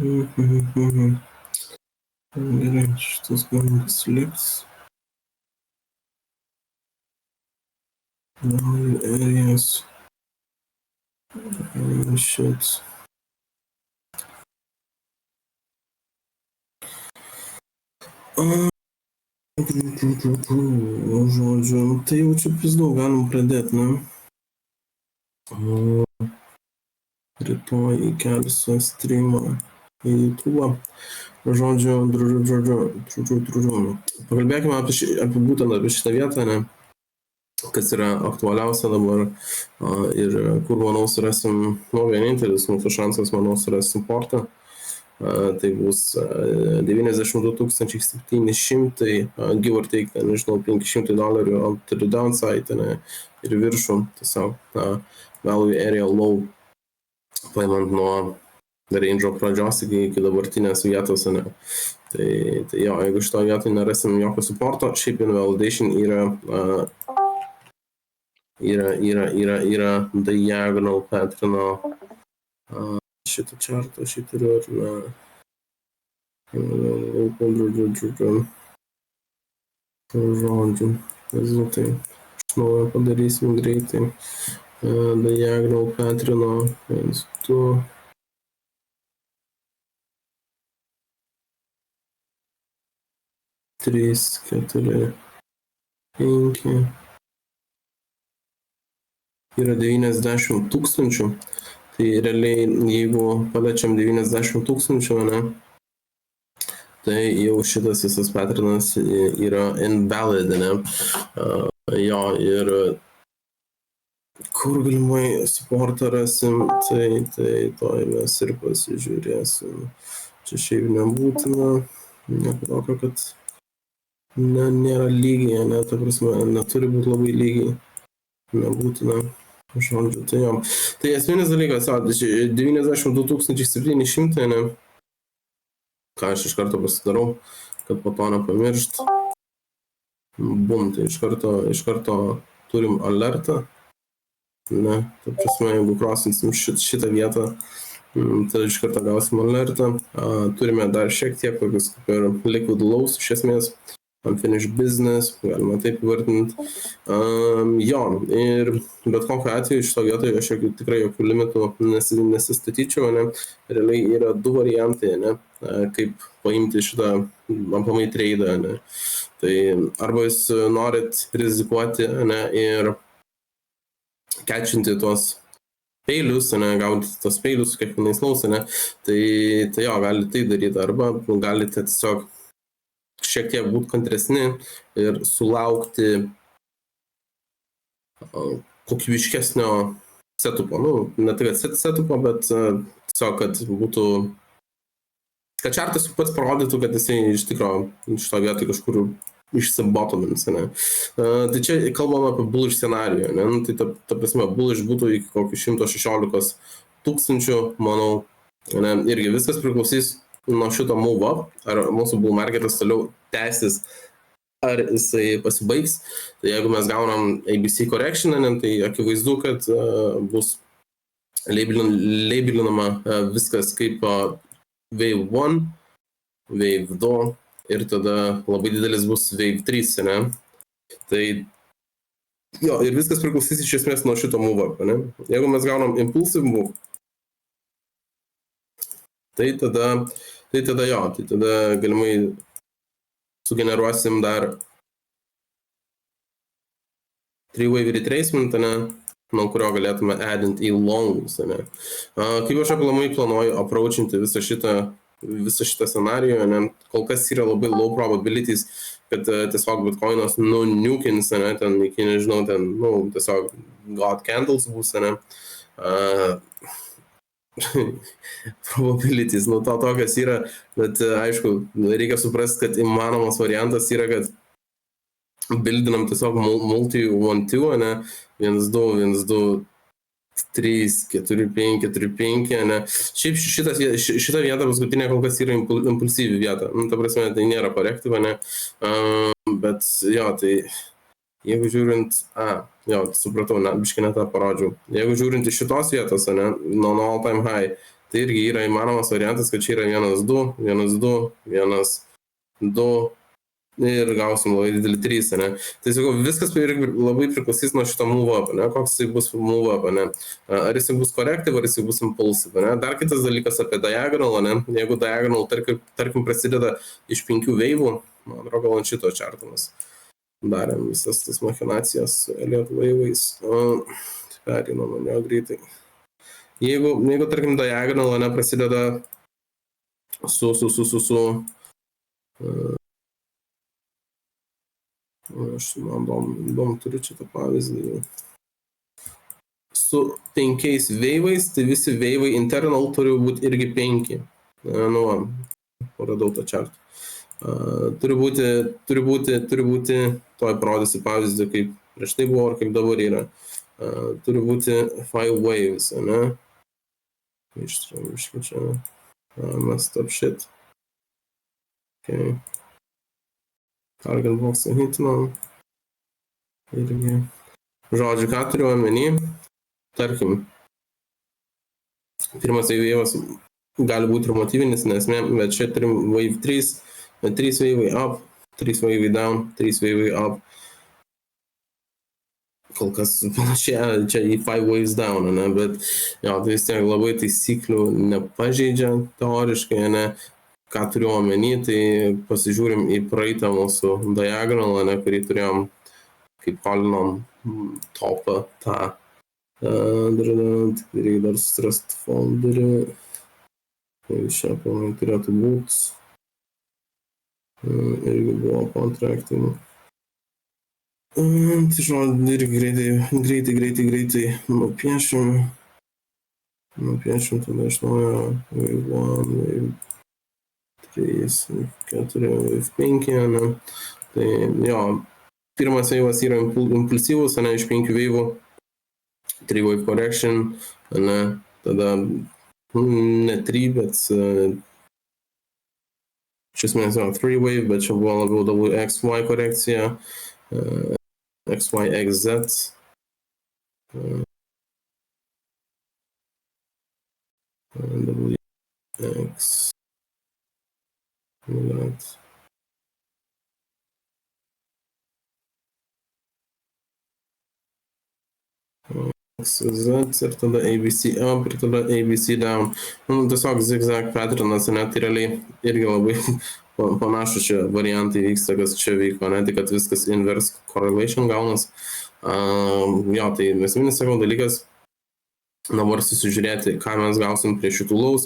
Gerai, šitas galingas liks. Value areas. Shit. Žodžiu, tai jau čia pizdu, galim pradėti, ne? Rytoj įkelsiu streamą į YouTube. Žodžiu. Pakalbėkime apie būtent apie šitą vietą, ne? Kas yra aktualiausia dabar ir kur, manau, surasim, vienintelis mūsų šansas, manau, surasti supportą. Tai bus 92 700, give or take, nežinau, $500 ant downside, ne, ir viršų, tiesiog value area low, paimant nuo range pradžios iki dabartinės vietos, ne. Tai jo, jeigu šito vietoj nerasim jokio supporto, šiaip invalidation yra diagonal patterno šitą chartą, šitą turiu, ar ne. Žodžiu, tai iš naujo padarysim greitai. Diagonal patterno 1, 2. Trys, 4, 5. Yra 90 000, tai realiai jeigu paliečiam 90 000, ne, tai jau šitas visas patternas yra invalid, ne. Jo, ir kur galimai supportą rasim, tai toj mes ir pasižiūrėsim. Čia šiaip nebūtina, nepatokio, kad nėra lygiai, ne, ta prasme, neturi būti labai lygiai, nebūtina. Žodžiu, tai jo. Tai esminis dalykas, 92 700, ne, ką aš iš karto pasidarau, kad po to nepamiršt. Bum, tai iš karto turim alertą, ne, ta prasme, jeigu crossinsim šitą vietą, tai iš karto gausim alertą. Turime dar šiek tiek tokius kaip ir liquid lows iš esmės. Unfinished business, galima taip įvardinti. Jo, ir bet kokiu atveju šito vietoje aš tikrai jokių limitų nesistatyčiau, ne. Realiai yra du variantai, ne, kaip paimti šitą aplamai tradą, ne. Tai arba jūs norit rizikuoti, ne, ir catchinti tuos peilius, ne, gauti tos peilius kiekvienais lows, ne. Tai jo, galite tai daryti, arba galite tiesiog šiek tiek būti kantresni ir sulaukti kokybiškesnio setupo. Nu, ne tai, kad setupo, bet tiesiog, kad būtų, kad chartas pats parodytų, kad jisai iš tikro šito vietoj kažkur išsibotomins, ne. Tai čia kalbam apie bullish scenarijų, ne. Nu, tai ta prasme, bullish būtų iki kokių 116 000, manau, ne. Irgi viskas priklausys nuo šito move up, ar mūsų bull marketas toliau tęsis, ar jisai pasibaigs. Tai jeigu mes gaunam ABC correction, tai akivaizdu, kad bus labelinama viskas kaip wave 1, wave 2 ir tada labai didelis bus wave 3, ne. Tai jo, ir viskas priklausys iš esmės nuo šito move up, ne. Jeigu mes gaunam impulsive move, tai tada galimai sugeneruosim dar 3-wave retracement, ne, nuo kurio galėtume addint į longus, ne. Kaip aš aplamai planuoju approachinti visą šitą scenarijų, ne, kol kas yra labai low probabilities, kad tiesiog bitcoinas nukins, ne, ten iki, nežinau, ten, nu, tiesiog god candles bus, ne. Probabilities, nu tokios yra, bet aišku, reikia suprasti, kad įmanomas variantas yra, kad bildinam tiesiog multi 1-2, ne, 1-2, 1-2, 3, 4, 5, 4, 5, ne. Šiaip šita vieta paskutinė kol kas yra impulsyvi vieta, nu, ta prasme, tai nėra korektyva, ne, bet jo, tai jeigu žiūrint, jo, supratau, biškį ne tą parodžiau, jeigu žiūrint iš šitos vietos, ne, nuo all time high, Tai irgi yra įmanomas variantas, kad čia yra 1-2, 1-2, 1-2 ir gausim labai didelį 3, ne? Tai sakau, viskas irgi labai priklausys nuo šito move up, ne? Koks jisai bus move up, ne? Ar jisai bus corrective, ar jisai bus impulsive, ne? Dar kitas dalykas apie diagonal, ne? Jeigu diagonal, tarkim, prasideda iš 5 veivų, man atrodo, gal ant šito čarto mes darėm visas tas machinacijas su Elliott wave'ais. Pereinam ant jo greitai. Jeigu tarkim, diagonal, ne, prasideda aš man turiu čia tą pavyzdį. Su 5 veivais, tai visi veivai internal turi būti irgi 5. Nu, radau tą čartą. Turi būti, toj parodysiu pavyzdį, kaip prieš tai buvo, ar kaip dabar yra. Turi būti 5 waves, ne? Ištraukiu čia. Messed up shit. Okay. Target box hitinam. Irgi. Žodžiu, ką turiu omeny? Tarkim, pirmas veivas gali būti ir motyvinis, nesmė, bet čia turim wave 3, 3 veivai up, 3 veivai down, 3 veivai up. Kol kas panašiai čia į 5 waves down, ne, bet jo, tai vis tiek labai taisyklių nepažeidžia teoriškai, ne. Ką turiu omeny, tai pasižiūrim į praeitą mūsų diagonalą, ne, kurį turėjom, kaip kolinom topą tą. Reikia dar susirast folderį. Šią planai turėtų būti. Irgi buvo contracting. Tai žodžiu, irgi greitai nupiešim tada iš naujo wave 1, wave 3, 4, wave 5, ne. Tai jo, pirmas veivas yra impulsyvus, ne, iš 5 veivų. 3 wave correction, ne, tada ne 3, bet iš esmės jau 3 wave, bet čia buvo labiau WXY korekcija, XYXZ. WX. Z ir tada ABC up ir tada ABC down. Tiesiog zigzag patternas, ne, tai realiai irgi labai panašus čia variantai vyksta, kas čia vyko, ne, tai kad viskas inverse correlation gaunas. Jo, tai esminis savo dalykas, dabar susižiūrėti, ką mes gausim prie šitų laus,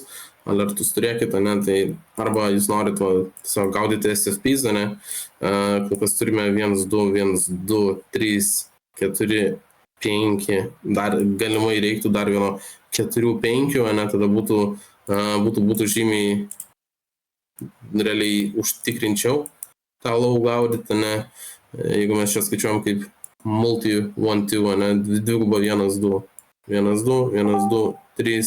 alertus turėkite, ne, tai arba jūs norite tiesiog gaudyti SFPs, ne, kol kas turime 1, 2, 1, 2, 3, 4, 5, dar galimai reiktų dar vieno 4, 5, ne, tada būtų žymiai realiai užtikrinčiau tą low gaudyti, ne, jeigu mes čia skaičiuojam kaip multi 1, 2, ne, dvigubą 1, 2, 1, 2, 1, 2, 3,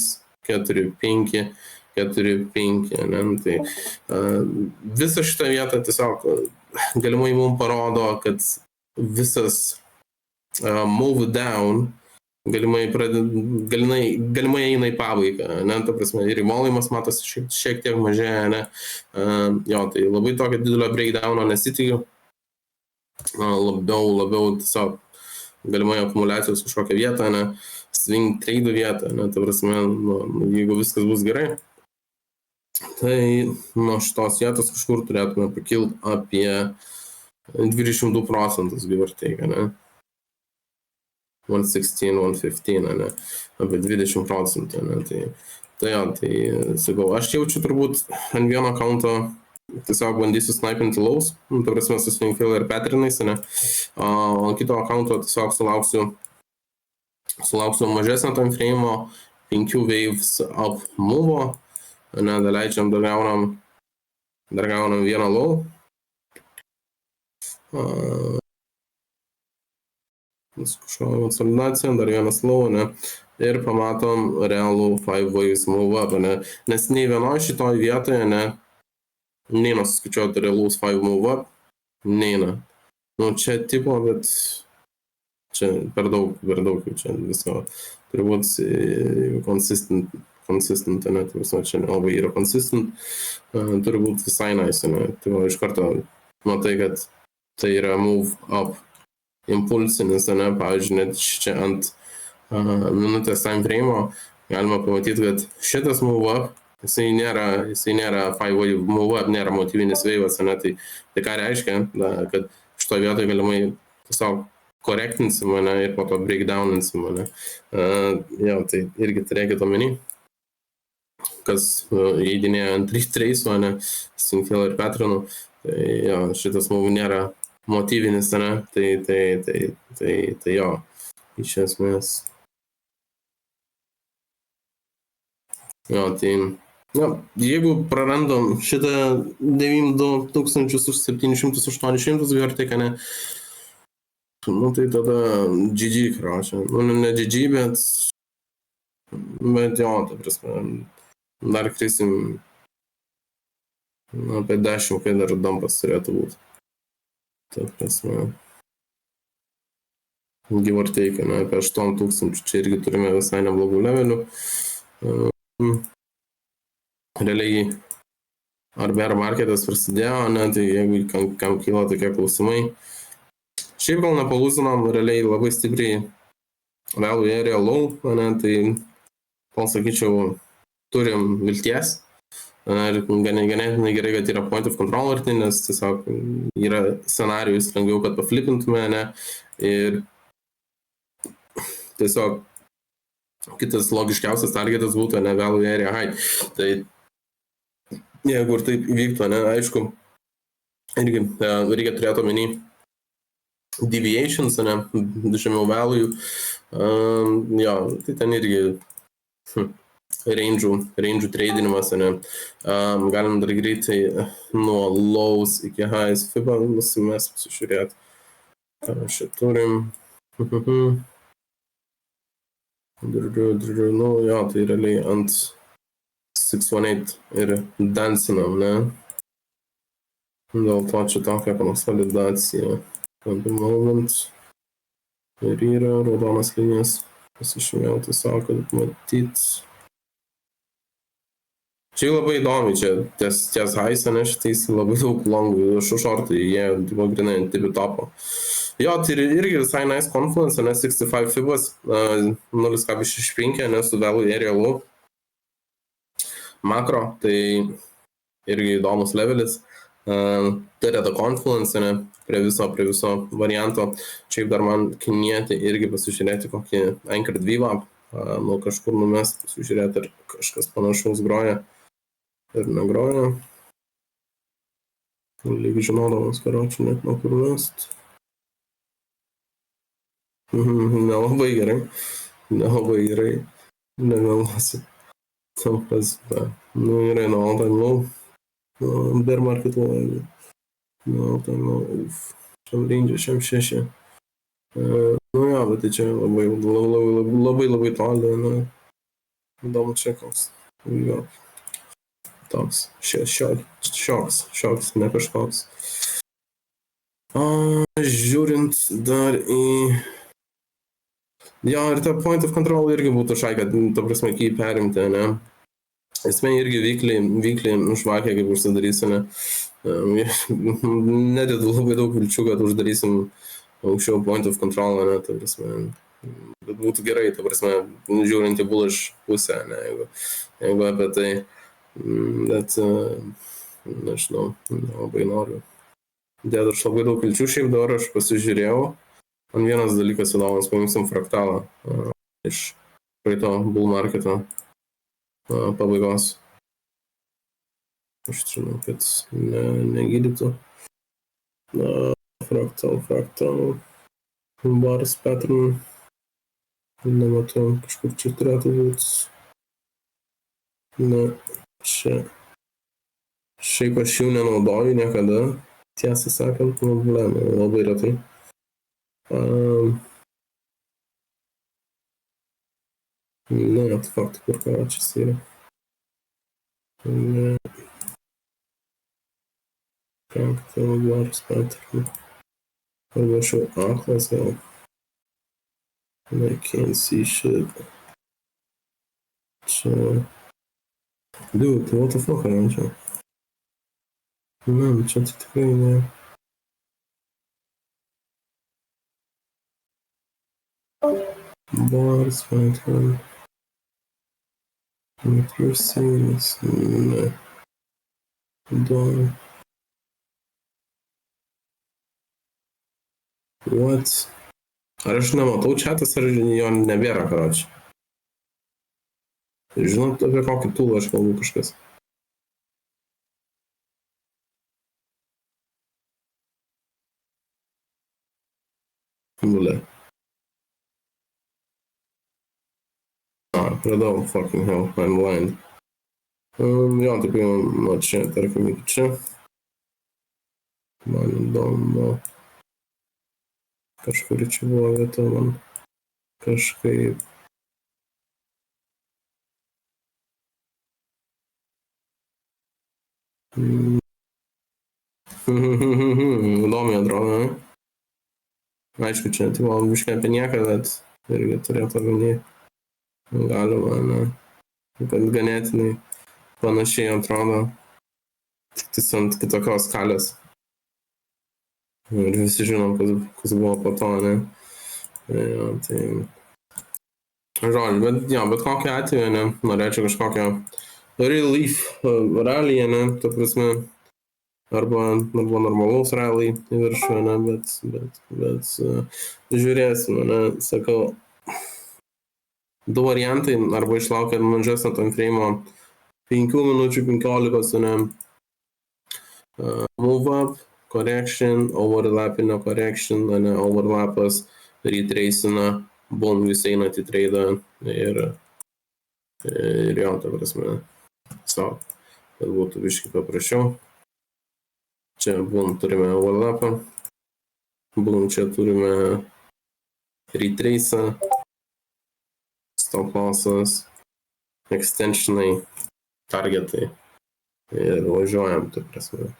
4, 5, 4, 5, ne, tai visą šitą vietą tiesiog galimai mums parodo, kad visas move down galimai eina į pabaigą, ne, ta prasme, ir įmolavimas matosi šiek tiek mažėja, ne, jo, tai labai tokio didelio breakdowno nesitikiu, labiau tiesiog galimai akumuliacijos kažkokią vietą, ne, swing trade vietą, ne, ta prasme, jeigu viskas bus gerai, tai nuo šitos vietos kažkur turėtume pakilti apie 22%, give or take, ne. 116, 115, ne, apie 20%, ne, tai jo, tai sakau, aš jaučiu turbūt ant vieno akaunto tiesiog bandysiu snipinti laus, ta prasme su swing failure patternais, ne, o ant kito akaunto tiesiog sulauksiu mažesnio time frame'o, 5 waves up move, ne, daleidžiam, dar gaunam vieną low. Kažkokia konsolidacija, dar vienas low, ne, ir pamatom realų 5 waves move up, ne, nes nei vienoje šitoje vietoje, ne, neina suskaičiuoti realaus 5 move up, neina. Nu, čia tipo, bet čia per daug, čia visko turi būti consistent consistent, ne, tai visą čia nelabai yra consistent, turi būti visai nice, ne, tai va, iš karto matai, kad tai yra move up impulsinis, ne, pavyzdžiui, net čia ant minutės time frame galima pamatyti, kad šitas move up, jisai nėra 5-way move up, nėra motyvinis veivas, ne, tai ką reiškia, kad šitoje vietoje galimai tiesiog korektinsim, ne, ir po to breakdowninsim, ne. Jo, tai irgi turėkit omeny, kas įeidinėjo ant trace'o, ne, Sinkėl ir Petrinų, tai jo, šitas move nėra motyvinis, ne, tai jo, iš esmės. Jo, tai, jo, jeigu prarandam šitą 92 700-800 vertiką, ne, nu tai tada GG, krašia. Nu, ne GG, bet jo, ta prasme, dar krisim apie 10, kai dar dumpas turėtų būti. Ta prasme, give or take, ne, apie 8000, čia irgi turime visai neblogų levelių. Realiai, ar bear marketas prasidėjo, ne, tai jeigu kam kyla tokie klausimai. Šiaip gal nepalūsinom realiai labai stipriai value area low, ne, tai pasakyčiau, turim vilties. Ir ganėtinai gerai, kad yra point of control arti, nes tiesiog yra scenarijus lengviau, kad paflipintume, ne, ir tiesiog kitas logiškiausias targetas būtų, ne, value area high. Tai jeigu ir taip įvyktų, ne, aišku, irgi reikia turėti omeny deviations, ne, žemiau value, jo, tai ten irgi range'ų tradinimas, ne, galim dar greitai nuo lows iki highs FIBA nusimest, pasižiūrėti, ką mes čia turim. Nu, jo, tai realiai ant 618 ir dansinam, ne. Dėl to čia tokia konsolidacija. At the moment. Ir yra raudonas linijas. Pasišymėjau tiesiog, kad matyt. Čia labai įdomi, čia ties haisą, ne, šitais labai daug longų šortai, jie buvo grinai ant tipi topo. Jo, tai irgi visai nice confluence, ne, 65 fibas, 0,65, ne, su value area low. Makro, tai irgi įdomus levelis. Tai yra confluence, ne, prie viso varianto. Čia dar man kinėti irgi pasižiūrėti kokį Anchor VWAP, nuo kažkur numest, pasižiūrėti, ar kažkas panašaus groja ir negroja. Lyg žinodamas, karočių net nuo kur mest. Nelabai gerai, negalvosi. Tampas, nu gerai, nuo all time low, bear market low, nuo all time low, šiam range, šiam 6. Nu jo, bet tai čia labai toli, ne, įdomu čia koks, jo, toks, šioks, ne kažkoks. Žiūrint dar į... Jo, ir ta point of control irgi būtų šai, kad, ta prasme, kai perimti, ne. Esmė irgi vykliai žvakė, kaip užsidarysi, ne. Nededu labai daug vilčių, kad uždarysim aukščiau point of control, ne, ta prasme. Bet būtų gerai, ta prasme, žiūrint į bullish pusę, ne, jeigu apie tai. Bet, nežinau, labai noriu. Dėdu aš labai daug vilčių, šiaip dabar aš pasižiūrėjau. Man vienas dalykas įdomus, paimsim fraktalą iš praeito bull marketo pabaigos. Aš žinau, kad negydytų. Fraktal. Bars pattern. Nematau, kažkur čia turėtų būti. Na, čia. Šiaip aš jų nenaudoju niekada. Tiesą sakant, labai retai. Ne, faktų, kur karočias yra. Ne. Fraktal, bars pattern. Arba šau aklas gal. I can't see shit. Čia. Dude, what the fuck yra čia? Man, čia tai tikrai ne. Bars, fight one. Metro scenes, ne. Dawn. What? Ar aš nematau chatas, ar jo nebėra, karoči? Žinot, apie kokį toolą aš kalbu kažkas. Ble. Radau, fucking hell, I'm blind. Jo, taip jau nuo čia, tarkim, iki čia. Man įdomu. Kažkur čia buvo vieta, man kažkaip. Įdomiai atrodo, ne? Aišku, čia, tai buvo biškai apie nieką, bet irgi turėtų omeny. Galima, ne? Kad ganėtinai panašiai atrodo. Tik ant kitokios skalės. Ir visi žinom, kas buvo po to, ne? Jo, tai... Žodžiu, bet kokiu atveju, ne? Norėčiau kažkokio relief rallyje, ne? Ta prasme, arba normalaus rally į viršų, ne? Bet žiūrėsime, ne? Sakau, du variantai, arba išlaukiant mažesnio time frame'o 5 minučių 15, ne? Move up, correction, overlapinio correction, ne, overlapas, retracina, bum, visi einat į tradą ir jo, ta prasme, kad būtų biškai paprasčiau. Čia, bum, turime overlapą, bum, čia turime retracą, stop lossas, extensionai, targetai ir važiuojam, ta prasme.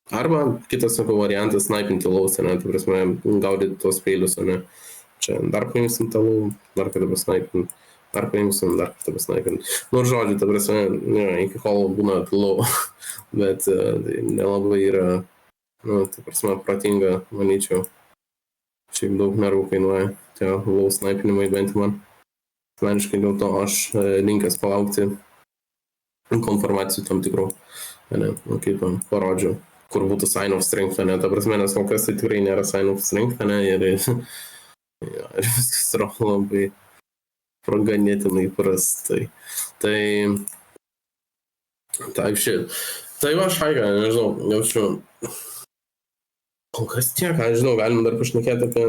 Arba kitas, sakau, variantas snaipinti lausą, ne, tai prasme, gaudyti tos peilius, ne. Čia dar paimsim tą lau, dar kada pasnaipint, dar paimsim, dar kada pasnaipint. Nu, žodžiu, ta prasme, ne, iki kol būna lau, bet tai nelabai yra, nu, tai prasme, protinga, manyčiau. Šiaip daug nervų kainuoja tie lau snaipinimai, bent man. Asmeniškai dėl to aš linkęs palaukti konformacijų tam tikrų, ne, kaip parodžiau. Kur būtų sign of strength, ne, ta prasme, nes kol kas tai tikrai nėra sign of strength, ne, ir viskas yra labai ganėtinai prastai. Tai shit. Tai va, šaiga, nežinau, jaučiu, kol kas tiek, žinau, galim dar pašnekėti apie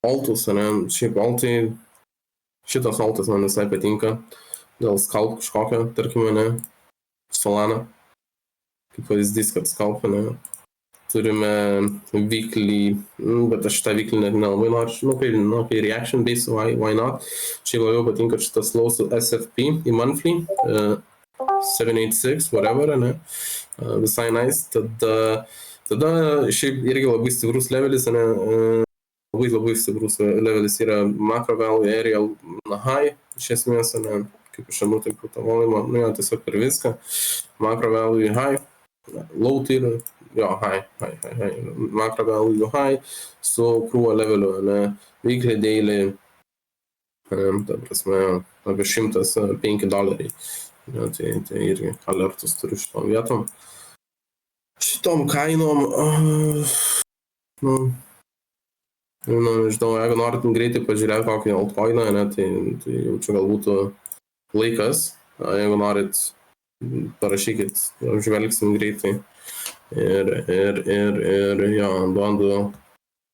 altus, ne, šiaip altai, šitas altas man visai patinka, dėl scalp kažkokio, tarkime, ne, Solana. Kaip pavyzdys, kad skalpame, turime weekly, bet aš šitą weekly net nelabai noriu, kai reaction base, why not. Šiaip labiau patinka šitas low su SFP į monthly, 786, whatever, ne, visai nice. Tada šiaip irgi labai stiprus levelis, ne, labai stiprus levelis yra macro value aerial high, iš esmės, ne, kaip aš žinau, taip tą volumą, nu jo, tiesiog per viską, macro value high, low tai yra, jo, high, macro value high, su krūva leveliu, ne, weekly, daily, ta prasme, apie $105, ja, tai irgi alertus turiu šitom vietom. Šitom kainom, nu, žinau, jeigu norit greitai pažiūrėti kokį altcoiną, ne, tai jau čia gal būtų laikas, jeigu norit, parašykit, žvelgsim greitai. Ir jo, duodu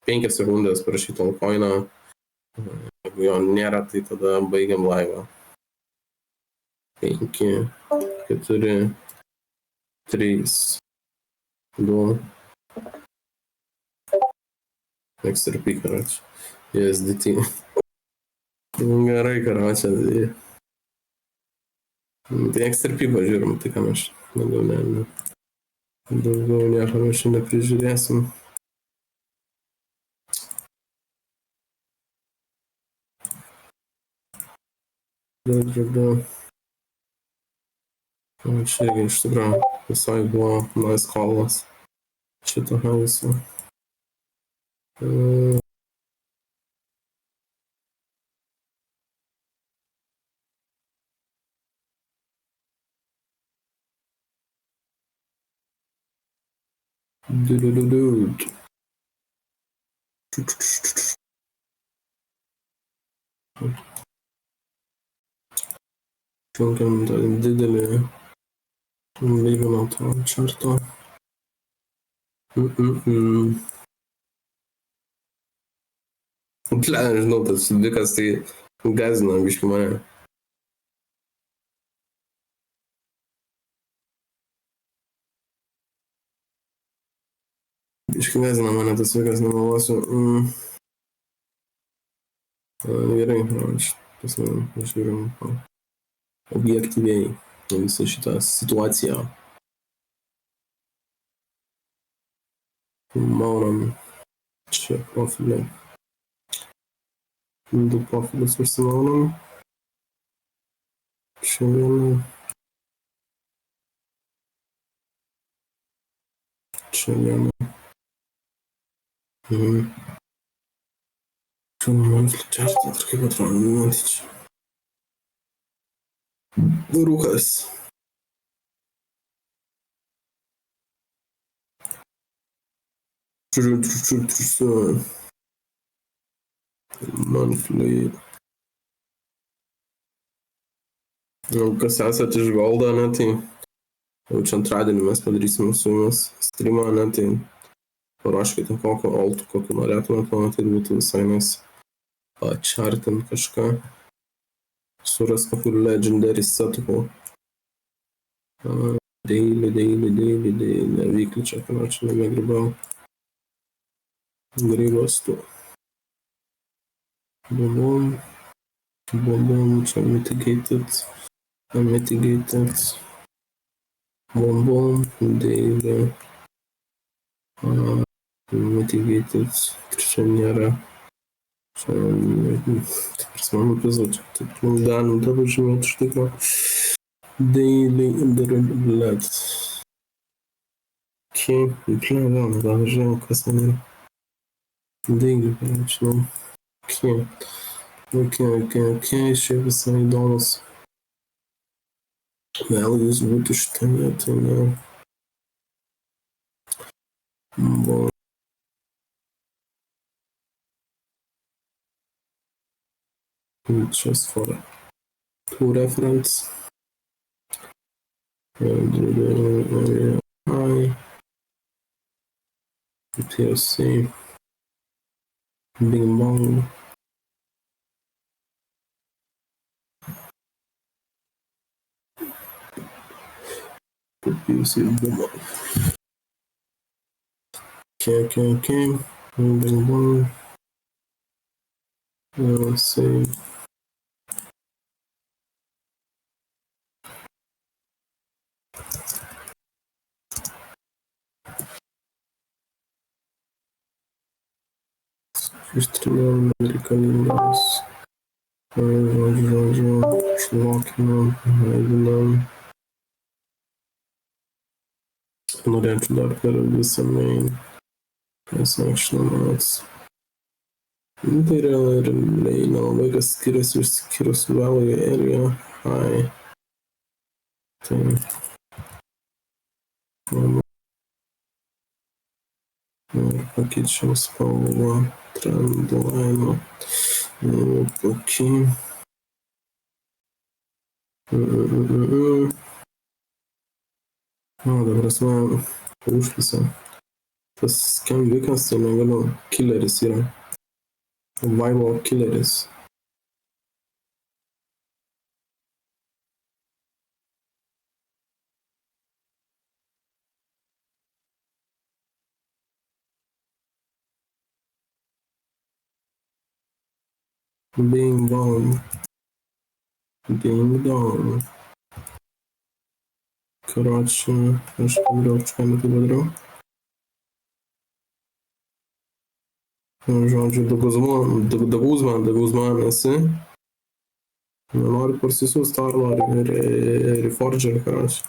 5 sekundės parašyti altcoiną. Jeigu jo nėra, tai tada baigiam laivą. 5, 4, 3, 2. XRP, karoči. USDT. Gerai, karoči. Tai XRP pažiūrim, tai ką mes daugiau nieko mes čia neprižiūrėsim. Čia irgi iš tikrųjų visai buvo nice callas šito Harriso. Dude. Čiunkiam tą didelį lygino to čarto. Ble, nežinau, tas Vikas tai gazina biškį mane. Biškį gazina mane tas Vikas, nemalosiu. Gerai, žiūrim objektyviai visą šitą situaciją. Maunam čia profilį. Du profilius užsimaunam. Čia vieną. Čia vieną. Čia man flipchartą, ir kaip atrodo, matyti čia. Rūkas. Monthly. Kas esat iš Goldo, ne, tai jau čia antradienį mes padarysim su jumis streamą, ne, tai paraškite kokio altų, kokiu norėtumėt pamatyti, būtų visai nes chartint kažką. Suras kokių legendary setukų. Daily. Nevykli čia, čia nebegribau. Grybas tu. Boom, čia mitigated. Boom, daily. Mitigated. Čia nėra. Čia, taip prasme, epizodą. Taip, galim dabar žymėti iš tikro. Daily, blėt. Blėt, gal žinau, kas ten yra. Daily, žinau. Okay, šiaip visai įdomus. Vėl jūs būtų šitą vietą, ne. Buvo. Just for two reference. POC. Bing bong. POC boom. Okay. Bing bong. Save. Ištriniam reikalingas. Žodžiu, šlokinam, leidinam. Norėčiau dar per visą main. Transactionals. Tai realiai nelabai kas skiriasi išskyrus value area high. Tai ir pakeičiam spalvą trendline. Pakei. Dabar esame užpisa. Tas Vikas, tai negaliu. Killeris yra. Vivo killeris. Ding dong. Короче, aš kažką metu padariau. Žodžiu, Daguzman esi. Nori parsisiųsti, ar nori ir į Forgerį, karoči.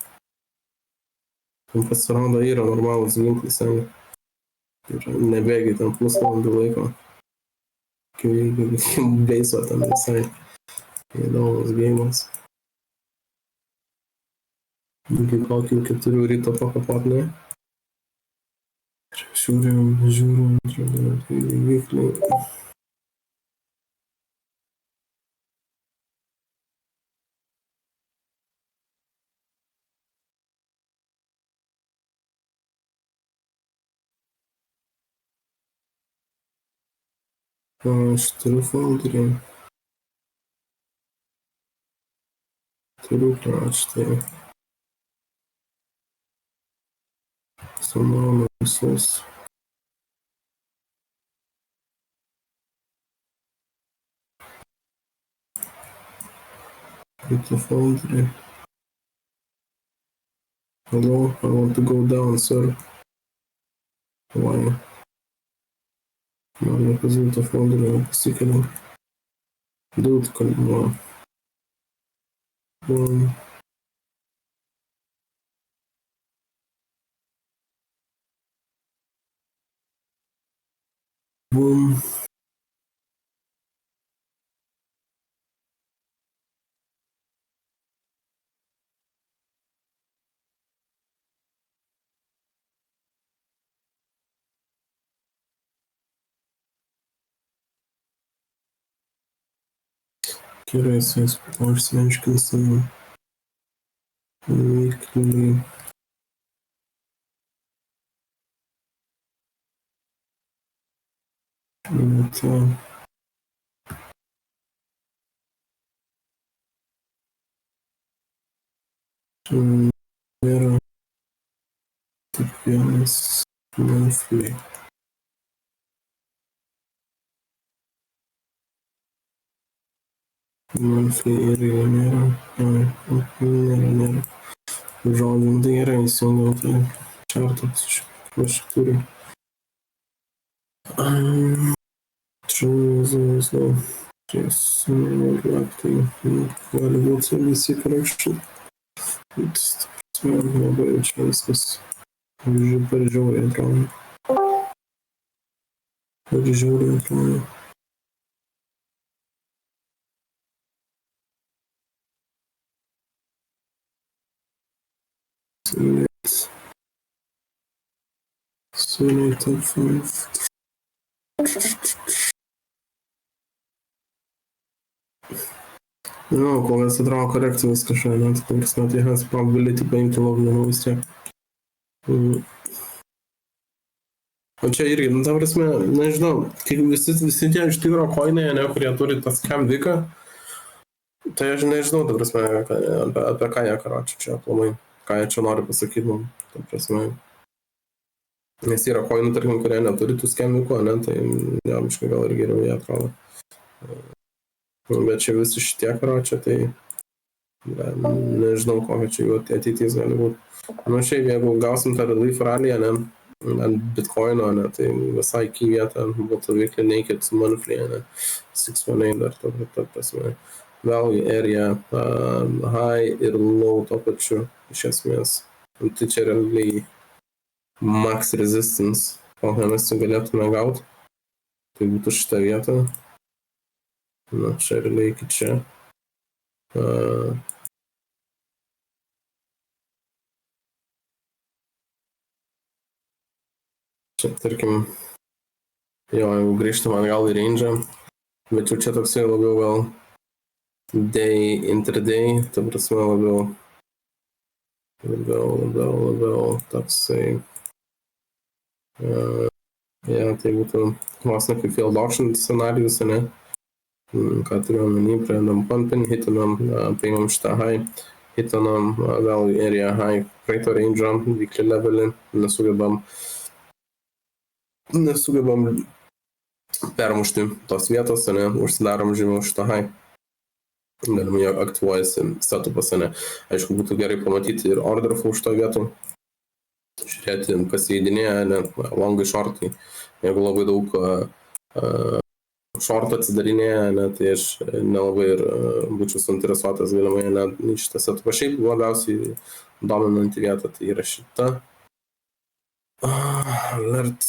Ten pasirodo yra normalus ginklai seniai. Ir nebėgi ten pusvalandį laiko. Beiso ten visai įdomus geimas. Iki kokių 4 ryto pakapot, ne? Žiūrim, įvykliai. Aš turiu folderį. Turiu kraštą. Sumaunu visus. Put the folder. Hello, I want to go down, sir. Why? Noriu nepazimti folderį, pasikeliu. Daug kalbų. Boom. Gerai, jis išsiaiškinsime įvykliai. Vieta. Nėra tik vienas monthly. Monthly irgi nėra. Nėra. Žodžiu, tai gerai, įsijungiau tai čartą, aš turiu. Gali būti visi correction. Labai čia viskas per žiauriai atrodo. Select top 5. Nu, kol atsitrauko korekcijos kažką, net 5 metai has probability paimti logmenų vis tiek. O čia irgi, nu, ta prasme, nežinau, kai visi tie iš tikro koinai, ne, kurie turi tas scam viką, tai aš nežinau, ta prasme, apie ką jie karoči čia aplamai, ką jie čia nori pasakyti man, ta prasme. Nes yra koinų, tarkim, kurie neturi tų scam vikų, ne, tai jamiškai gal ir geriau jie atrodo. Bet čia visi šitie karoči, tai nežinau, kokia čia jų ateitis gali būti. Nu, šiaip, jeigu gausim tą relief rallyje, ne, ant bitcoino, ne, tai visai į vietą būtų weekly naked monthly, ne, 618 dar ta prasme. Vėlgi area high ir low to pačiu, iš esmės. Tai čia realiai max resistance, kokią mes galėtume gauti. Tai būtų šitą vietą. Na, čia realiai iki čia. Čia, tarkim, jo, jeigu grįžtam atgal į range, bet jau čia toksai labiau gal day, intraday, ta prasme labiau toksai, tai būtų vos ne kaip field auction scenarijus, ne? Ką turiu omeny, pradedam pumping, hitinam, paimam šitą high, hitinam vėl area high, praeito range'o, weekly levelį, nesugebam permušti tos vietos, ne, užsidarom žemiau šitą high. Galim jie aktyvuojasi setupas, ne. Aišku, būtų gerai pamatyti ir order flow šito vietų, žiūrėti, kas įeidinėja, ne, longai, shortai. Jeigu labai daug šortų atsidarinėja, ne, tai aš nelabai ir būčiau suinteresuotas galimai, ne, šitose. O šiaip labiausiai dominanti vieta tai yra šita. Alert,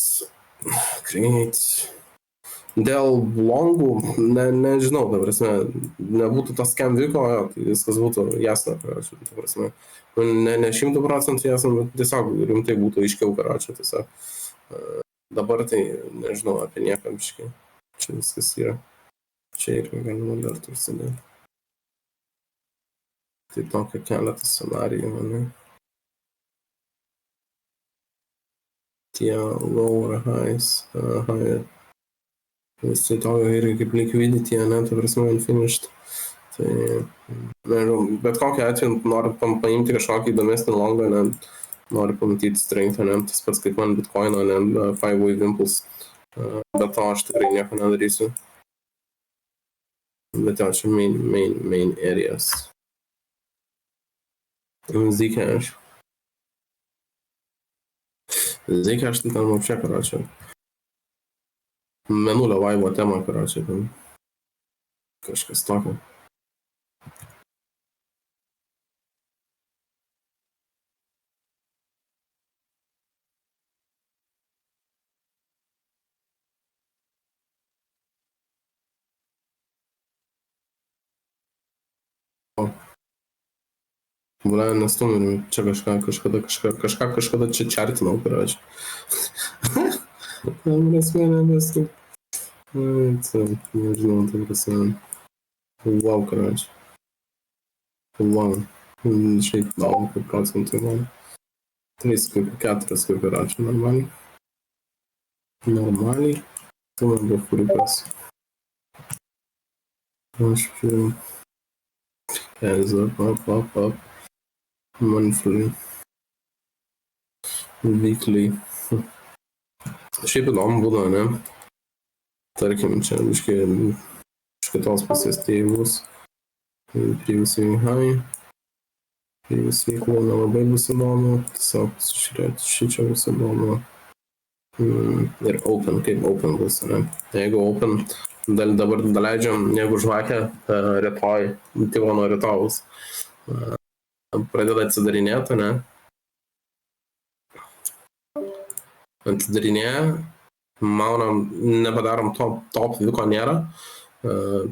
create. Dėl longų, nežinau, ta prasme, nebūtų tas scam vyko, tai viskas būtų jasna, karočią, ta prasme. Ne 100% jasna, bet tiesiog rimtai būtų aiškiau, karočią, tiesiog. Dabar tai nežinau apie nieką biškai. Čia viskas yra. Čia irgi galima dar tursidėti. Tai tokia keletą scenarijų, ne? Tie lower highs, high. Visi tokio irgi kaip liquidity, ne, ta prasme, unfinished. Tai, nežinau, bet kokiu atveju noriu paimti kažkokį įdomesnį longą, ne, noriu pamatyti strength, ne, tas pats kaip man Bitcoino, ne, 5-wave impulse. Bet to aš tikrai nieko nedarysiu. Bet jau čia main areas. Zcash. Zcash tai ten вообще, karočią. Menulio vaibo tema, karočią, ten kažkas tokio. Bля, nestumiriu, čia kažkada čia čartinau, karočią. Prasme, nebestu. Nežinau, tai prasme. Wow, karočią. Wow. Šiaip daug procentų man. 3,4 karočią, normaliai. Normaliai. Tai man buvo kuriukas. Aš film. Up. Monthly. Weekly. Šiaip įdomu būna, ne? Tarkim, čia biškai iš kitos pusės tėvus. Previously high. Previously low nelabai bus įdomu. Tiesiog pasižiūrėti šičia bus įdomu. Ir open, kaip open bus, ne? Jeigu open, dabar daleidžiam, jeigu žvakę rytoj, tai nuo rytojaus pradeda atsidarinėti, ne? Atsidarinėja, maunam, nepadarom top viko nėra.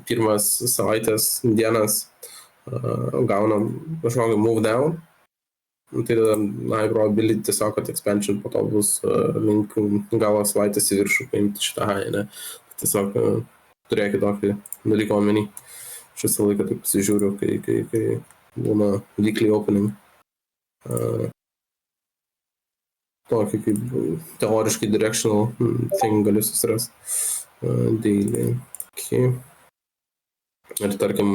Pirmas savaitės dienas gaunam kažkokį move down. Tai tada high probability tiesiog, kad expansion po to bus link galo savaitės į viršų paimti šitą high, ne? Tiesiog turėkit tokį dalyką omeny. Aš visą laiką taip pasižiūriu, kai būna weekly opening. Tokį kaip teoriškai directional thing galiu susirasti. Daily. Okay. Ir tarkim,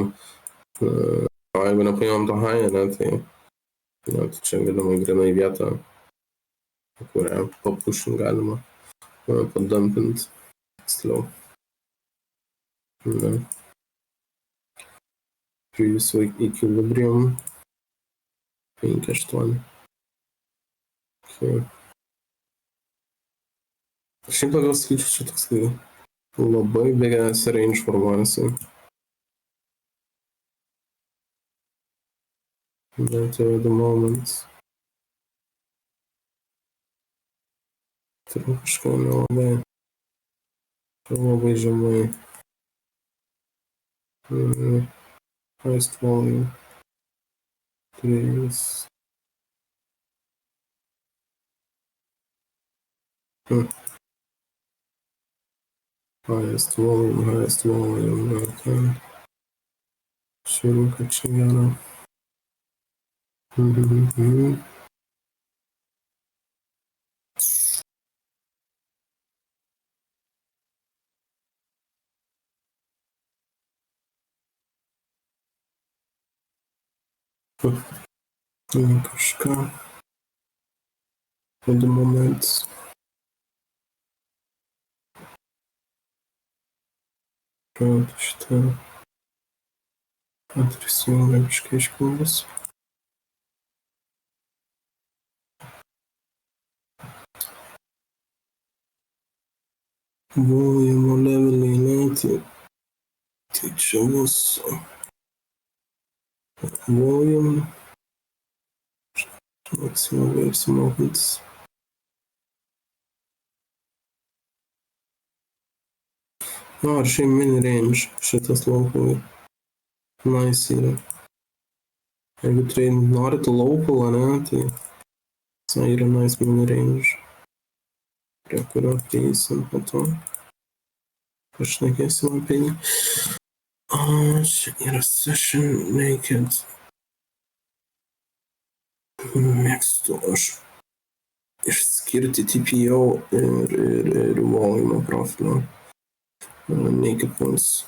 jeigu nepaimam to high, ne, tai čia galima grinai vietą, kurią papušint galima, padampint tiksliau. Previous week equilibrium 5.8. Okay. Šiaip pagal skaičių čia toksai labai bėgęs range formuojasi. Bet jau the moment. Turiu kažką nelabai žemai. Highest volume. Previous. Highest volume, okay. Žiūrėjau, kad čia gero. Kažką. For the moment. Šitą atrisijungia biškai iškūmus. Volume leveliai neiti. čia bus volume, maksimaliai apsimokantis. Ar šiaip mini range šitas local nice yra. Jeigu norite local, ne, tai yra nice mini range, prie kurio prieisim po to. Pašnekėsim apie jį. Čia yra session naked. Mėgstu aš išskirti TPO ir volume profilio. Naked points.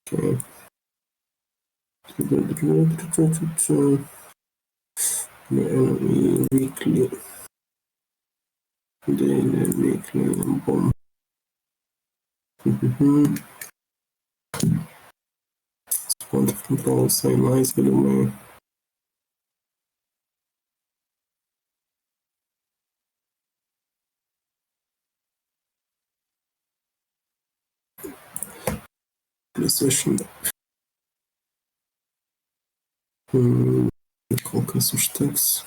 Okay. Weekly. Daily, weekly, boom. Point of control, same nice, galimai. Session. Kol kas užteks.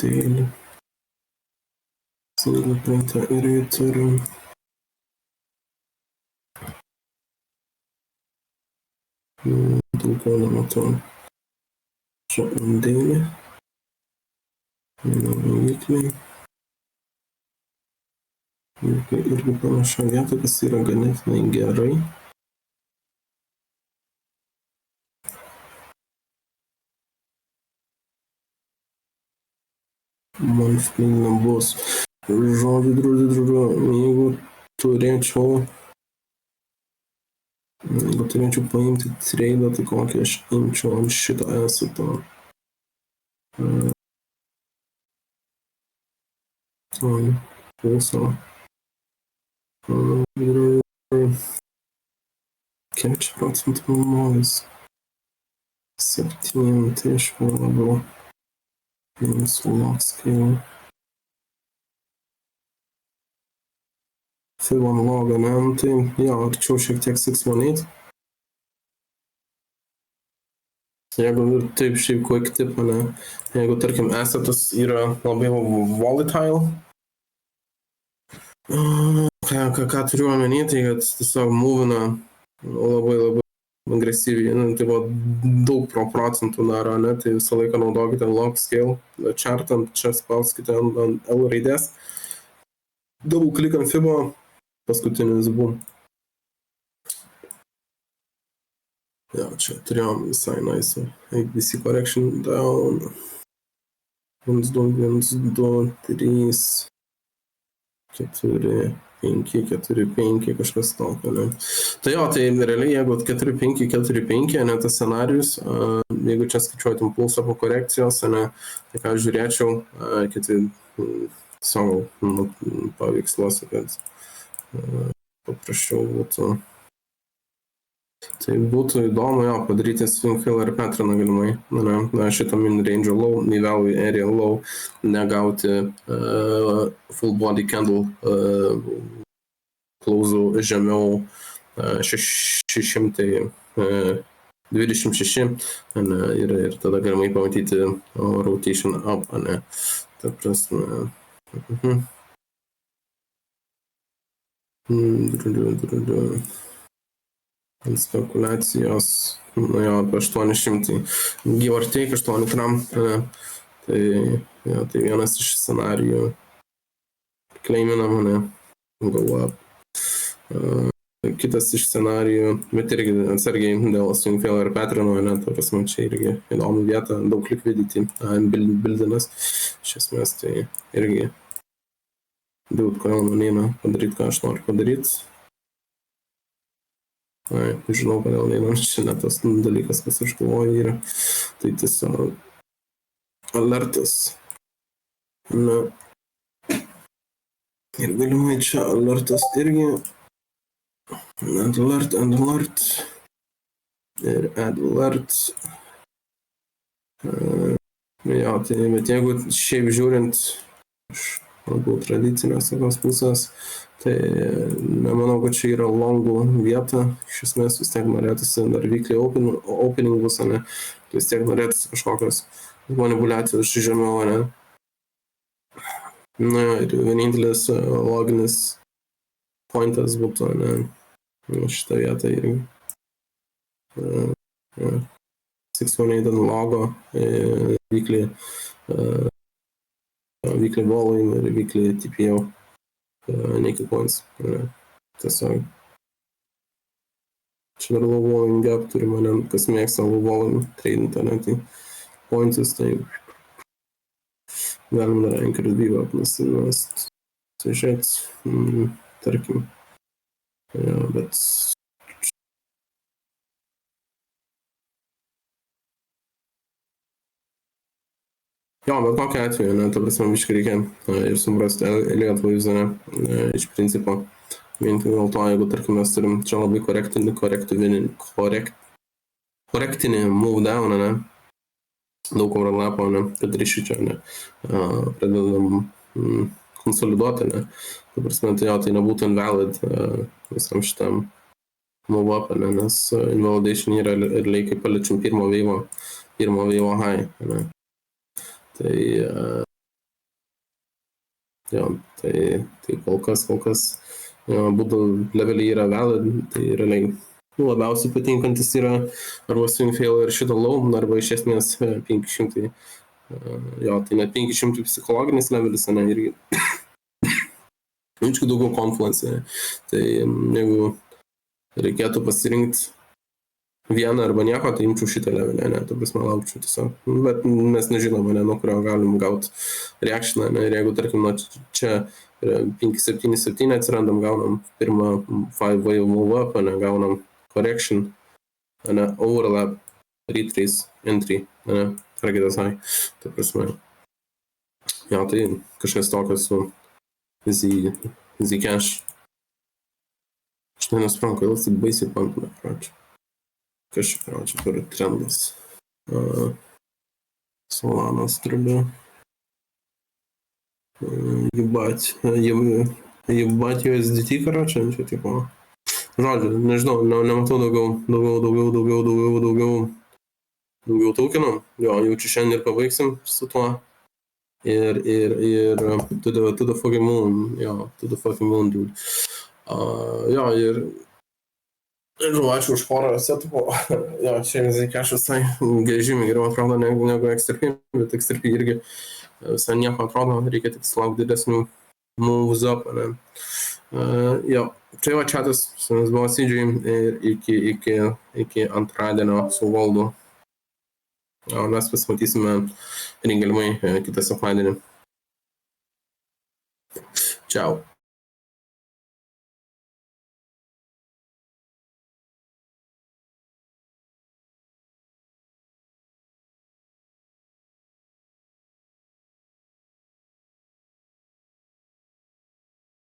Daily. Single printą irgi turim. Daugiau nematau. Čia daily. Weekly. Irgi panašia vieta, kas yra ganėtinai gerai. Monthly nebus. Žodžiu, jeigu turėčiau paimti tradą, tai kokį aš imčiau ant šito esato. Pulso. Kiek čia procentų nuomonės? 7, tai aš labiau su lock scale. Fiban logą, ne? Tai jo, arčiau šiek tiek 618. Jeigu taip šiaip quick tip, ne? Jeigu, tarkim, esatas yra labai volatile. Ką turiu omeny, tai kad tiesiog movina labai agresyviai, tai buvo daug procentų daro, ne? Tai visą laiką naudokite log scale, chartant, čia spauskite ant L raidės. Double click ant Fibo, paskutinis boom. Jo, čia turėjom visai nice. ABC correction down. 1, 2, 3, 4, 5, 4, 5, kažkas tokio, ne. Tai jo, tai realiai, jeigu 4, 5, 4, 5, ne tas scenarius, jeigu čia skaičiuotum pulsą po korekcijos, ne, tai ką žiūrėčiau, kiti savo paveiksluose, kad paprasčiau būtų. Tai būtų įdomu, jo, padaryti swing fill ir patterną galimai. Na, šitą min range low, value area low, negauti full body candle klausų žemiau 626 ir tada galimai pamatyti rotation up, ne. Ta prasme. Spekulacijos, nu jo, apie 800, give or take 8 gram, tai vienas iš scenarijų klaiminam, ne, go up. Kitas iš scenarijų, bet irgi atsargiai dėl swing failure patternų, ne, ta prasme, čia irgi įdomu vieta, daug liquidity, bildinas, iš esmės, tai irgi dude, kodėl man eina padaryti, ką aš noriu padaryti. Žinau, kodėl neina, čia ne tas dalykas, kas aš galvoju yra. Tai tiesiog alertas. Na. Ir galimai čia alertas irgi. Add alert. Ir add alert. Jo, tai bet jeigu šiaip žiūrint iš labiau tradicinės tokios pusės, tai nemanau, kad čia yra longų vieta. Iš esmės vis tiek norėtųsi dar weekly openingus, ne? Vis tiek norėtųsi kažkokios manipuliacijos žemiau, ne? Na ir vienintelis loginis pointas būtų, ne, šitą vietą irgi. 618 logo, weekly volume ir weekly TPO naked points. Tiesiog čia dar low volume gap turime, kas mėgsta low volume trading, ne, tai points, tai galim dar anchor vyvo apnast, žiūrėt, tarkim, bet jo, bet kokiu atveju, ne, ta prasme, biškai reikia ir suprasti Elliott vaizdą, ne, iš principo. Vien tik dėl to, jeigu, tarkim, mes turim čia labai korektinį move down, ne, daug overlapo, ne, kad ryšių čia, ne, pradedam konsoliduoti, ne, ta prasme, tai jo, tai nebūtų invalid visam šitam move up, ne, nes invalidation yra realiai kaip paliečiam pirmo veivo high, ne. Tai, jo, tai kol kas būtų leveliai yra valid, tai realiai labiausiai patinkantis yra arba swing fail ir šito low, arba iš esmės 500, jo, tai net 500 psichologinis levelis, ne, irgi aišku daugiau confluence, tai jeigu reikėtų pasirinkti vieną arba nieko, tai imčiau šitą levelį, ne, ta prasme laukčiau tiesiog, bet mes nežinome, ne, nuo kurio galim gauti reakcioną, ne, ir jeigu, tarkim, nuo čia 5-7-7 atsirandam, gaunam pirmą 5-way move up, ne, gaunam correction, ne, overlap, retrace, entry, ne, targetas high, ta prasme, jo, tai kažkas tokio su Zcash. Aš nesuprantu, kodėl tai baisiai pankina, pračia. Kas čia, pračia, turi trendas. Solanas turime. Jebать USDT, karočią, čia tipo. Žodžiu, nežinau, nematau daugiau tokenų. Jo, jaučiu šiandien ir pabaigsim su tuo. Ir to the fucking moon, jo, to the fucking moon, dude. Jo, ir ačiū už porą setupų. Jo, šiandien Zcash visai žymiai geriau atrodo negu XRP, bet XRP irgi visai nieko atrodo, reikia tik laukti didesnių moves up, ne. Jo, čia va chatas, su mumis buvo CJ ir iki antradienio su Valdu. O mes pasimatysime galimai kitą sekmadienį. Ciao.